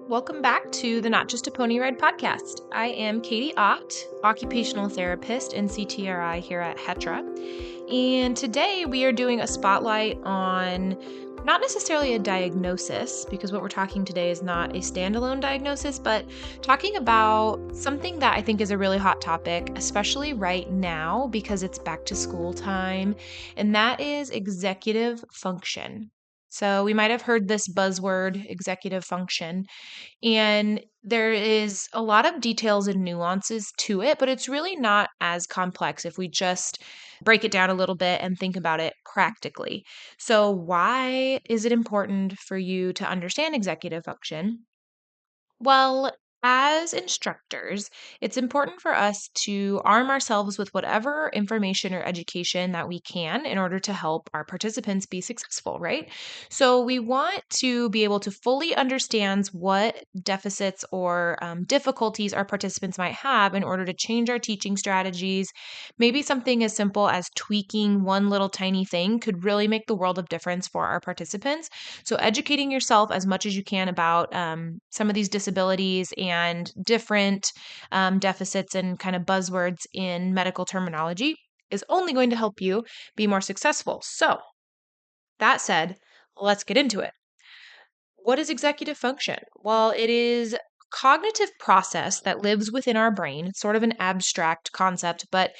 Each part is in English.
Welcome back to the Not Just a Pony Ride podcast. I am Katie Ott, occupational therapist and CTRI here at Hetra. And today we are doing a spotlight on not necessarily a diagnosis, because what we're talking today is not a standalone diagnosis, but talking about something that I think is a really hot topic, especially right now because it's back to school time, and that is executive function. So we might have heard this buzzword, executive function. And there is a lot of details and nuances to it, but it's really not as complex if we just break it down a little bit and think about it practically. So, why is it important for you to understand executive function? Well, as instructors, it's important for us to arm ourselves with whatever information or education that we can in order to help our participants be successful, right? So, we want to be able to fully understand what deficits or difficulties our participants might have in order to change our teaching strategies. Maybe something as simple as tweaking one little tiny thing could really make the world of difference for our participants. So, educating yourself as much as you can about some of these disabilities and different deficits and kind of buzzwords in medical terminology is only going to help you be more successful. So, that said, let's get into it. What is executive function? Well, it is a cognitive process that lives within our brain. It's sort of an abstract concept, but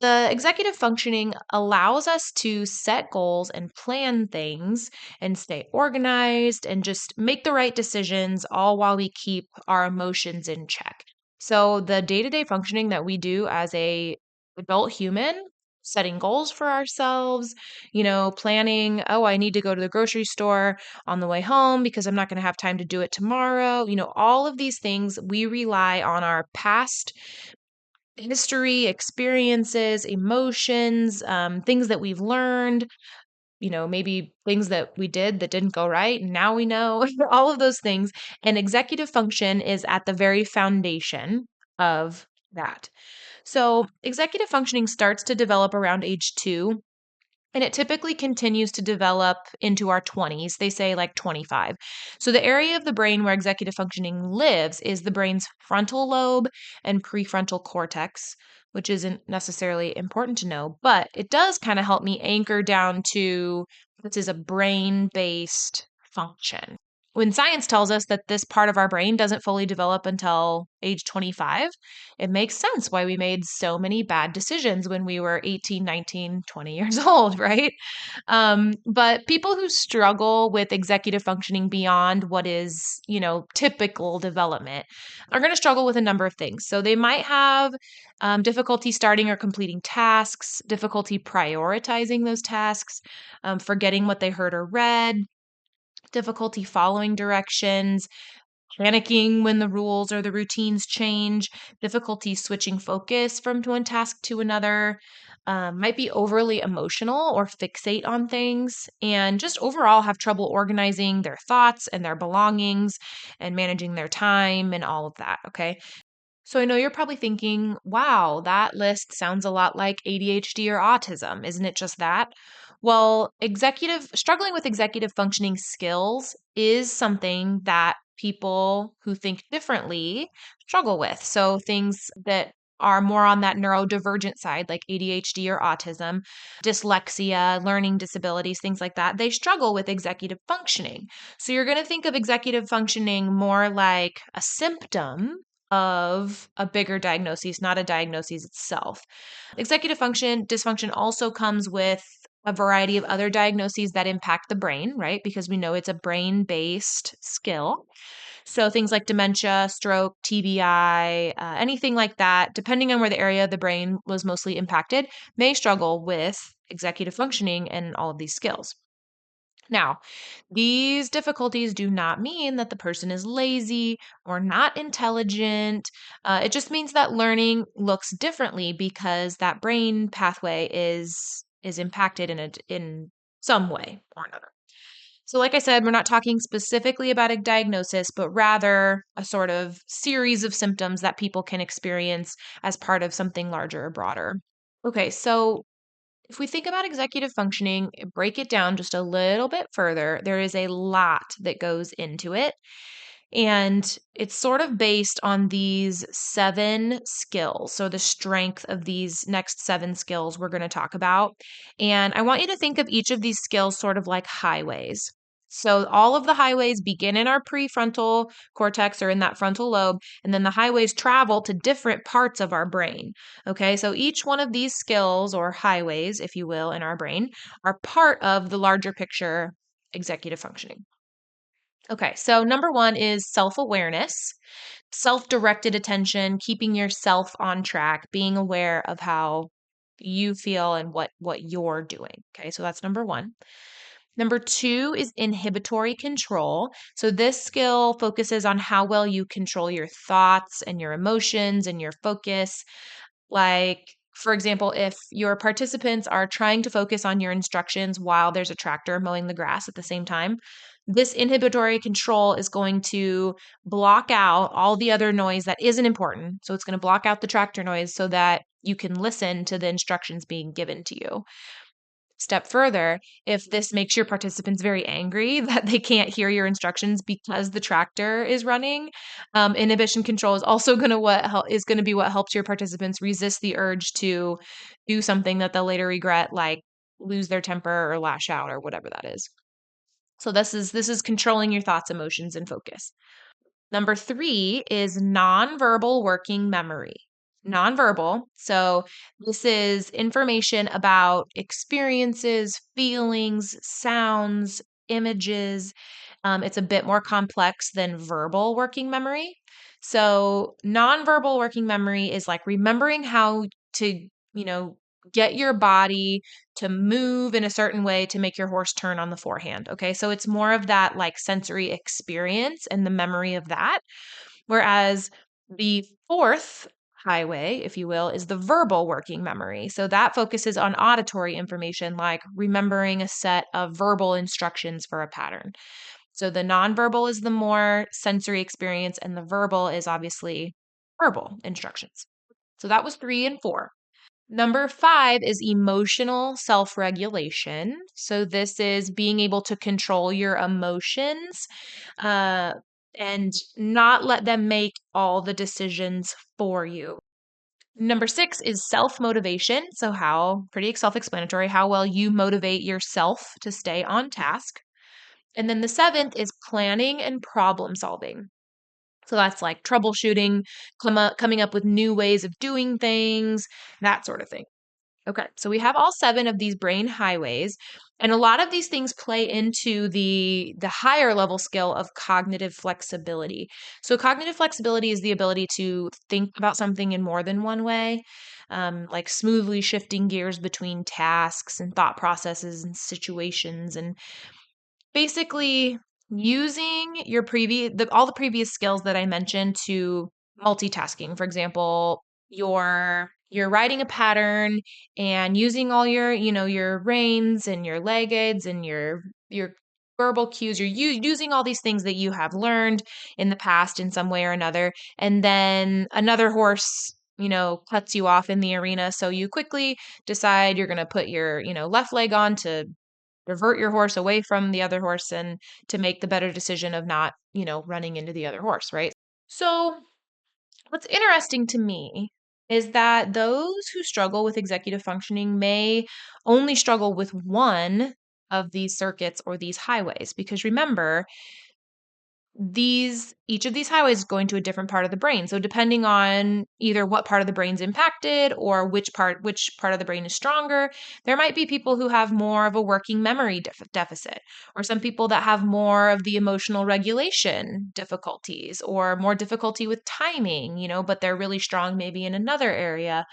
the executive functioning allows us to set goals and plan things and stay organized and just make the right decisions, all while we keep our emotions in check. So the day-to-day functioning that we do as a adult human, setting goals for ourselves, planning, oh, I need to go to the grocery store on the way home because I'm not going to have time to do it tomorrow. All of these things we rely on our past history, experiences, emotions, things that we've learned, maybe things that we did that didn't go right. And now we know all of those things. And executive function is at the very foundation of that. So, executive functioning starts to develop around age 2. And it typically continues to develop into our 20s. They say like 25. So, the area of the brain where executive functioning lives is the brain's frontal lobe and prefrontal cortex, which isn't necessarily important to know, but it does kind of help me anchor down to this is a brain based function. When science tells us that this part of our brain doesn't fully develop until age 25, it makes sense why we made so many bad decisions when we were 18, 19, 20 years old, right? But people who struggle with executive functioning beyond what is, typical development are going to struggle with a number of things. So they might have difficulty starting or completing tasks, difficulty prioritizing those tasks, forgetting what they heard or read, difficulty following directions, panicking when the rules or the routines change, difficulty switching focus from one task to another, might be overly emotional or fixate on things, and just overall have trouble organizing their thoughts and their belongings and managing their time and all of that. Okay. So I know you're probably thinking, wow, that list sounds a lot like ADHD or autism. Isn't it just that? Well, struggling with executive functioning skills is something that people who think differently struggle with. So things that are more on that neurodivergent side, like ADHD or autism, dyslexia, learning disabilities, things like that, they struggle with executive functioning. So you're going to think of executive functioning more like a symptom of a bigger diagnosis, not a diagnosis itself. Executive function dysfunction also comes with a variety of other diagnoses that impact the brain, right? Because we know it's a brain based skill. So things like dementia, stroke, TBI, anything like that, depending on where the area of the brain was mostly impacted, may struggle with executive functioning and all of these skills. Now, these difficulties do not mean that the person is lazy or not intelligent. It just means that learning looks differently because that brain pathway is impacted in some way or another. So, like I said, we're not talking specifically about a diagnosis, but rather a sort of series of symptoms that people can experience as part of something larger or broader. Okay, so if we think about executive functioning, break it down just a little bit further, there is a lot that goes into it. And it's sort of based on these 7 skills. So, the strength of these next 7 skills we're going to talk about. And I want you to think of each of these skills sort of like highways. So, all of the highways begin in our prefrontal cortex or in that frontal lobe, and then the highways travel to different parts of our brain. Okay, so each one of these skills or highways, if you will, in our brain are part of the larger picture executive functioning. Okay, so number 1 is self-awareness, self-directed attention, keeping yourself on track, being aware of how you feel and what you're doing. Okay, so that's number 1. Number 2 is inhibitory control. So this skill focuses on how well you control your thoughts and your emotions and your focus. Like, for example, if your participants are trying to focus on your instructions while there's a tractor mowing the grass at the same time, this inhibitory control is going to block out all the other noise that isn't important. So it's going to block out the tractor noise so that you can listen to the instructions being given to you. Step further, if this makes your participants very angry that they can't hear your instructions because the tractor is running, inhibition control is also going to be what helps your participants resist the urge to do something that they'll later regret, like lose their temper or lash out or whatever that is. So this is controlling your thoughts, emotions, and focus. Number 3 is nonverbal working memory. Nonverbal. So, this is information about experiences, feelings, sounds, images. It's a bit more complex than verbal working memory. So, nonverbal working memory is like remembering how to, get your body to move in a certain way to make your horse turn on the forehand. Okay. So, it's more of that like sensory experience and the memory of that. Whereas the 4th highway, if you will, is the verbal working memory. So that focuses on auditory information like remembering a set of verbal instructions for a pattern. So the nonverbal is the more sensory experience, and the verbal is obviously verbal instructions. So that was 3 and 4. Number 5 is emotional self regulation. So, this is being able to control your emotions uh, and not let them make all the decisions for you. Number 6 is self motivation. So, pretty self explanatory, how well you motivate yourself to stay on task. And then the 7th is planning and problem solving. So, that's like troubleshooting, coming up with new ways of doing things, that sort of thing. Okay, so we have all 7 of these brain highways, and a lot of these things play into the higher level skill of cognitive flexibility. So cognitive flexibility is the ability to think about something in more than one way, like smoothly shifting gears between tasks and thought processes and situations, and basically using all the previous skills that I mentioned to multitasking. For example, you're writing a pattern and using all your reins and your leg aids and your verbal cues. You're using all these things that you have learned in the past in some way or another, and then another horse cuts you off in the arena, so you quickly decide you're going to put your left leg on to divert your horse away from the other horse and to make the better decision of not running into the other horse, right? So what's interesting to me is that those who struggle with executive functioning may only struggle with one of these circuits or these highways, because remember, each of these highways is going to a different part of the brain. So depending on either what part of the brain's impacted or which part of the brain is stronger, there might be people who have more of a working memory deficit, or some people that have more of the emotional regulation difficulties or more difficulty with timing, but they're really strong maybe in another area.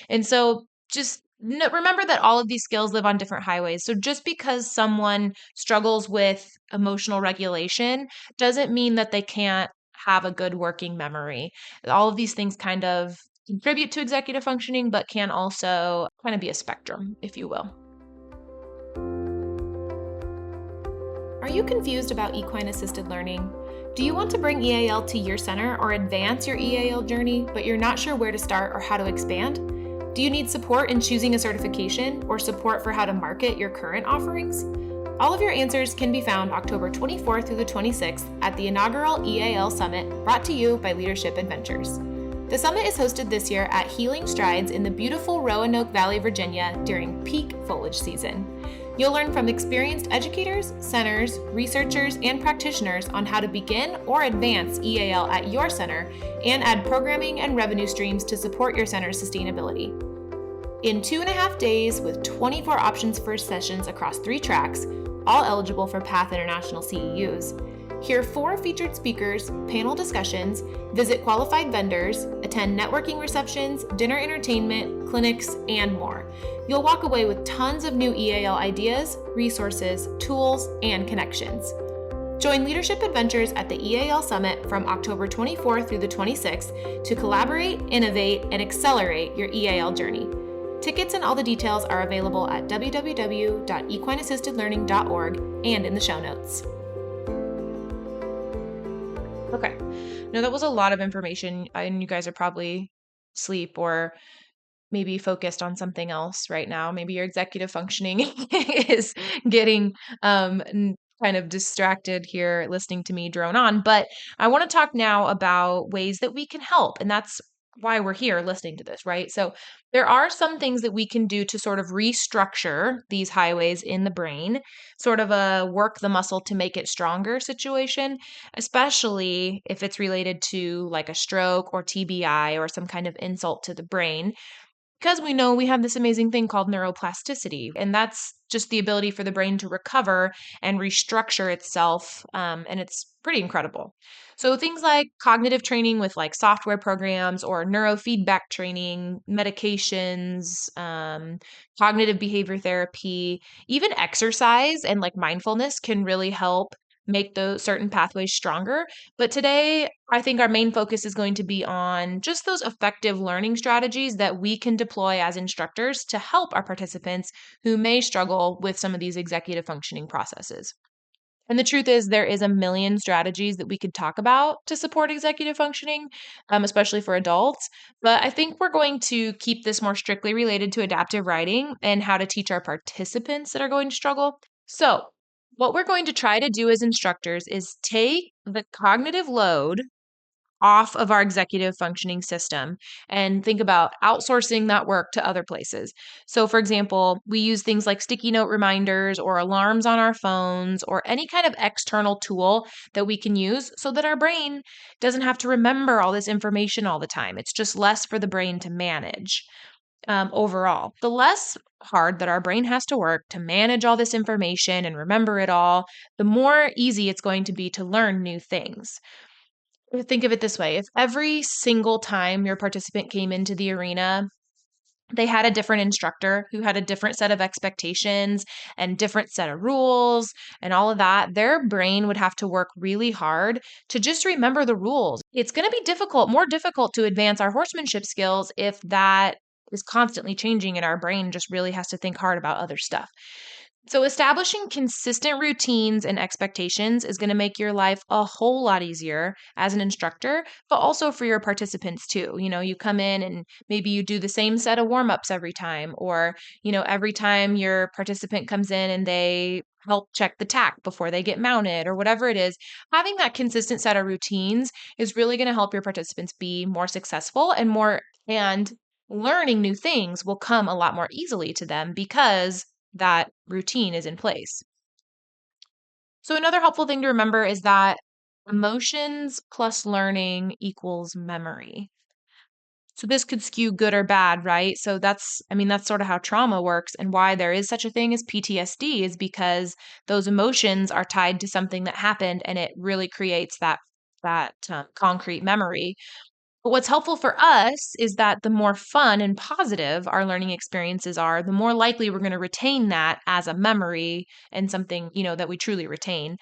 And so just remember that all of these skills live on different highways. So just because someone struggles with emotional regulation doesn't mean that they can't have a good working memory. All of these things kind of contribute to executive functioning, but can also kind of be a spectrum, if you will. Are you confused about equine assisted learning? Do you want to bring EAL to your center or advance your EAL journey, but you're not sure where to start or how to expand? Do you need support in choosing a certification or support for how to market your current offerings? All of your answers can be found October 24th through the 26th at the inaugural EAL Summit, brought to you by Leadership Adventures. The summit is hosted this year at Healing Strides in the beautiful Roanoke Valley, Virginia during peak foliage season. You'll learn from experienced educators, centers, researchers, and practitioners on how to begin or advance EAL at your center and add programming and revenue streams to support your center's sustainability. In 2.5 days with 24 options for sessions across 3 tracks, all eligible for PATH International CEUs, hear 4 featured speakers, panel discussions, visit qualified vendors, attend networking receptions, dinner entertainment, clinics, and more. You'll walk away with tons of new EAL ideas, resources, tools, and connections. Join Leadership Adventures at the EAL Summit from October 24th through the 26th to collaborate, innovate, and accelerate your EAL journey. Tickets and all the details are available at www.equineassistedlearning.org and in the show notes. Okay. Now that was a lot of information, and you guys are probably asleep or maybe focused on something else right now. Maybe your executive functioning is getting kind of distracted here listening to me drone on. But I want to talk now about ways that we can help. And that's why we're here listening to this, right? So there are some things that we can do to sort of restructure these highways in the brain, sort of a work the muscle to make it stronger situation, especially if it's related to like a stroke or TBI or some kind of insult to the brain. Because we know we have this amazing thing called neuroplasticity, and that's just the ability for the brain to recover and restructure itself. And it's pretty incredible. So things like cognitive training with like software programs or neurofeedback training, medications, cognitive behavior therapy, even exercise and like mindfulness can really help make those certain pathways stronger. But today, I think our main focus is going to be on just those effective learning strategies that we can deploy as instructors to help our participants who may struggle with some of these executive functioning processes. And the truth is, there is a million strategies that we could talk about to support executive functioning, especially for adults. But I think we're going to keep this more strictly related to adaptive writing and how to teach our participants that are going to struggle. So, what we're going to try to do as instructors is take the cognitive load off of our executive functioning system and think about outsourcing that work to other places. So, for example, we use things like sticky note reminders or alarms on our phones or any kind of external tool that we can use so that our brain doesn't have to remember all this information all the time. It's just less for the brain to manage. Overall, the less hard that our brain has to work to manage all this information and remember it all, the more easy it's going to be to learn new things. Think of it this way: if every single time your participant came into the arena, they had a different instructor who had a different set of expectations and different set of rules and all of that, their brain would have to work really hard to just remember the rules. It's going to be difficult, more difficult to advance our horsemanship skills if that is constantly changing and our brain just really has to think hard about other stuff. So, establishing consistent routines and expectations is going to make your life a whole lot easier as an instructor, but also for your participants too. You know, you come in and maybe you do the same set of warm ups every time, or, every time your participant comes in and they help check the tack before they get mounted, or whatever it is. Having that consistent set of routines is really going to help your participants be more successful and learning new things will come a lot more easily to them because that routine is in place. So, another helpful thing to remember is that emotions plus learning equals memory. So, this could skew good or bad, right? So, that's sort of how trauma works, and why there is such a thing as PTSD is because those emotions are tied to something that happened and it really creates that concrete memory. But what's helpful for us is that the more fun and positive our learning experiences are, the more likely we're going to retain that as a memory and something, that we truly retain.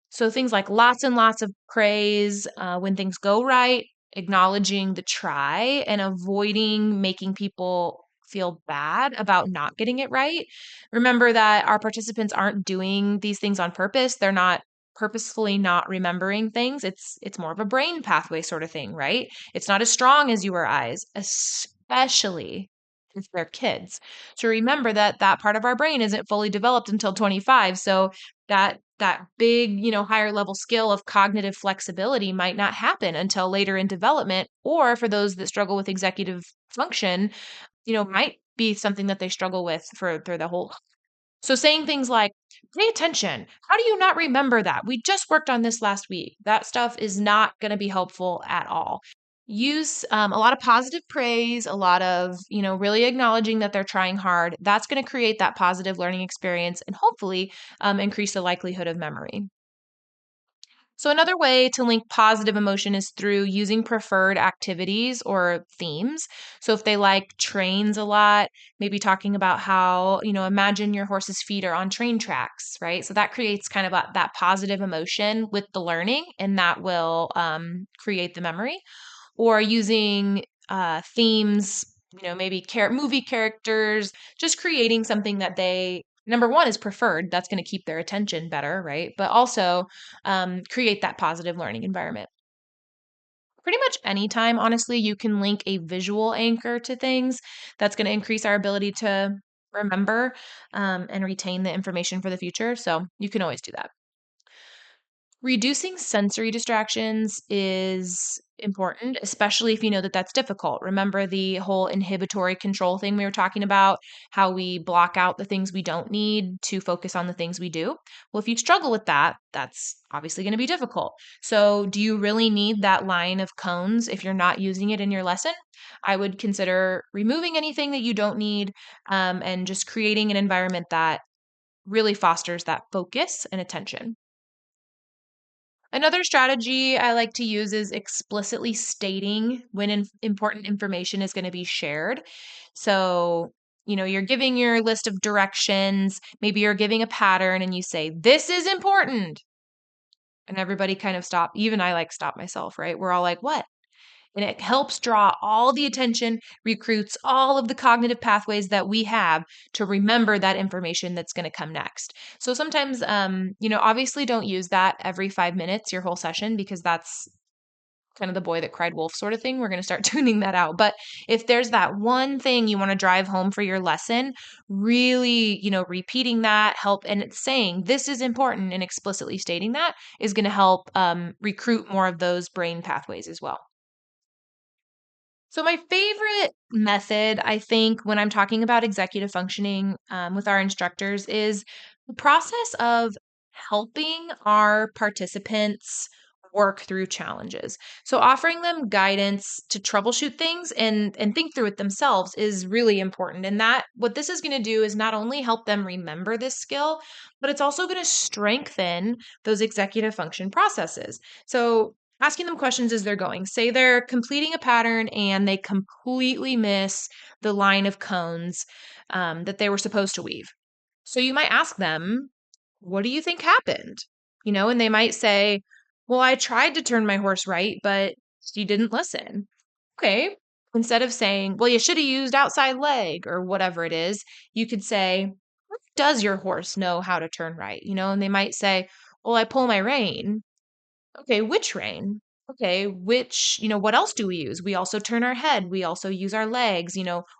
So things like lots and lots of praise when things go right, acknowledging the try, and avoiding making people feel bad about not getting it right. Remember that our participants aren't doing these things on purpose. They're not purposefully not remembering things. It's more of a brain pathway sort of thing, right? It's not as strong as you or I's, especially if they're kids. So remember that that part of our brain isn't fully developed until 25. So that big, higher level skill of cognitive flexibility might not happen until later in development, or for those that struggle with executive function, might be something that they struggle with for the whole. So saying things like, pay attention. How do you not remember that? We just worked on this last week. That stuff is not going to be helpful at all. Use a lot of positive praise, a lot of, really acknowledging that they're trying hard. That's going to create that positive learning experience and hopefully increase the likelihood of memory. So, another way to link positive emotion is through using preferred activities or themes. So, if they like trains a lot, maybe talking about how, imagine your horse's feet are on train tracks, right? So, that creates kind of that positive emotion with the learning, and that will create the memory. Or using themes, maybe movie characters, just creating something that they, number one, is preferred. That's going to keep their attention better, right? But also create that positive learning environment. Pretty much anytime, honestly, you can link a visual anchor to things, that's going to increase our ability to remember and retain the information for the future. So you can always do that. Reducing sensory distractions is important, especially if you know that that's difficult. Remember the whole inhibitory control thing we were talking about, how we block out the things we don't need to focus on the things we do? Well, if you struggle with that, that's obviously going to be difficult. So, do you really need that line of cones if you're not using it in your lesson? I would consider removing anything that you don't need and just creating an environment that really fosters that focus and attention. Another strategy I like to use is explicitly stating when important information is going to be shared. So, you're giving your list of directions, maybe you're giving a pattern and you say, "This is important." And everybody kind of stop. Even I like stop myself, right? We're all like, "What?" And it helps draw all the attention, recruits all of the cognitive pathways that we have to remember that information that's going to come next. So sometimes, obviously don't use that every 5 minutes, your whole session, because that's kind of the boy that cried wolf sort of thing. We're going to start tuning that out. But if there's that one thing you want to drive home for your lesson, really, repeating that help and it's saying this is important and explicitly stating that is going to help recruit more of those brain pathways as well. So, my favorite method, I think, when I'm talking about executive functioning with our instructors is the process of helping our participants work through challenges. So, offering them guidance to troubleshoot things and think through it themselves is really important. And that what this is going to do is not only help them remember this skill, but it's also going to strengthen those executive function processes. So, asking them questions as they're going. Say they're completing a pattern and they completely miss the line of cones that they were supposed to weave. So you might ask them, "What do you think happened?" And they might say, "Well, I tried to turn my horse right, but she didn't listen." Okay. Instead of saying, "Well, you should have used outside leg," or whatever it is, you could say, "Does your horse know how to turn right?" And they might say, "Well, I pull my rein." Okay, which rein? Okay, what else do we use? We also turn our head. We also use our legs.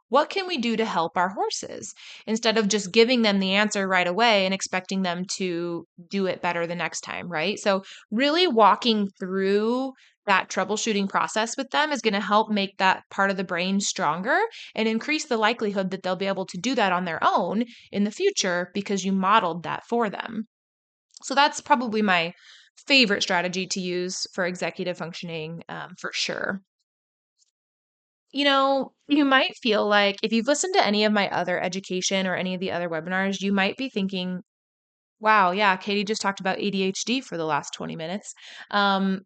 What can we do to help our horses? Instead of just giving them the answer right away and expecting them to do it better the next time, right? So, really walking through that troubleshooting process with them is going to help make that part of the brain stronger and increase the likelihood that they'll be able to do that on their own in the future because you modeled that for them. So that's probably my favorite strategy to use for executive functioning, for sure. You might feel like if you've listened to any of my other education or any of the other webinars, you might be thinking, wow, yeah, Katie just talked about ADHD for the last 20 minutes. I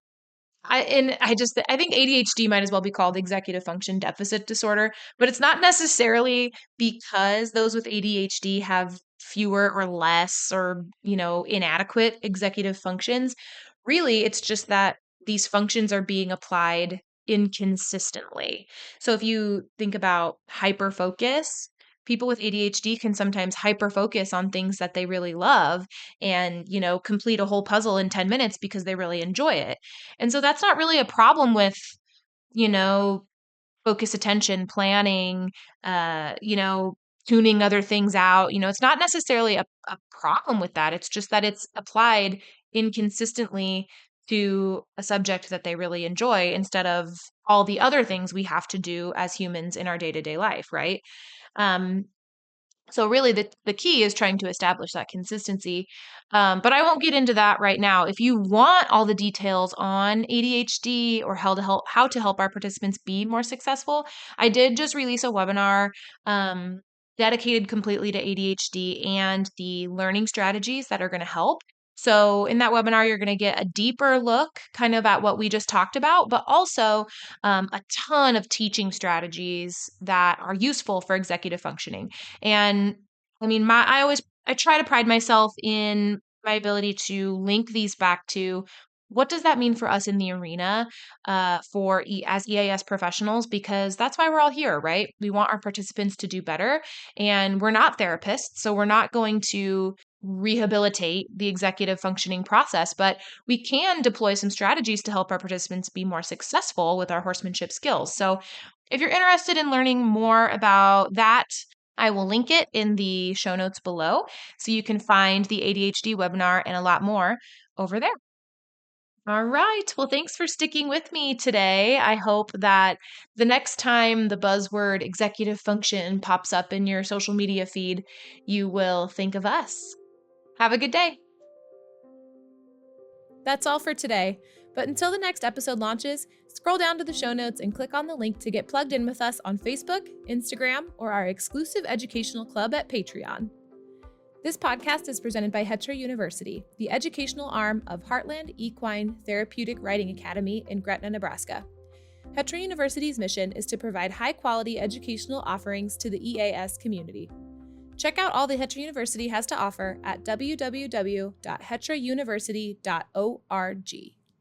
think ADHD might as well be called executive function deficit disorder, but it's not necessarily because those with ADHD have fewer or less or, inadequate executive functions. Really, it's just that these functions are being applied inconsistently. So if you think about hyper focus, people with ADHD can sometimes hyper focus on things that they really love and, complete a whole puzzle in 10 minutes because they really enjoy it. And so that's not really a problem with, you know, focus attention, planning, tuning other things out. It's not necessarily a problem with that. It's just that it's applied inconsistently to a subject that they really enjoy instead of all the other things we have to do as humans in our day-to-day life, right? Um, so really the key is trying to establish that consistency. But I won't get into that right now. If you want all the details on ADHD or how to help our participants be more successful, I did just release a webinar dedicated completely to ADHD and the learning strategies that are going to help. So in that webinar, you're going to get a deeper look kind of at what we just talked about, but also a ton of teaching strategies that are useful for executive functioning. And I mean, I try to pride myself in my ability to link these back to what does that mean for us in the arena as EAS professionals, because that's why we're all here, right? We want our participants to do better, and we're not therapists, so we're not going to rehabilitate the executive functioning process, but we can deploy some strategies to help our participants be more successful with our horsemanship skills. So if you're interested in learning more about that, I will link it in the show notes below so you can find the ADHD webinar and a lot more over there. All right. Well, thanks for sticking with me today. I hope that the next time the buzzword executive function pops up in your social media feed, you will think of us. Have a good day. That's all for today. But until the next episode launches, scroll down to the show notes and click on the link to get plugged in with us on Facebook, Instagram, or our exclusive educational club at Patreon. This podcast is presented by Hetra University, the educational arm of Heartland Equine Therapeutic Riding Academy in Gretna, Nebraska. Hetra University's mission is to provide high-quality educational offerings to the EAS community. Check out all the Hetra University has to offer at www.hetrauniversity.org.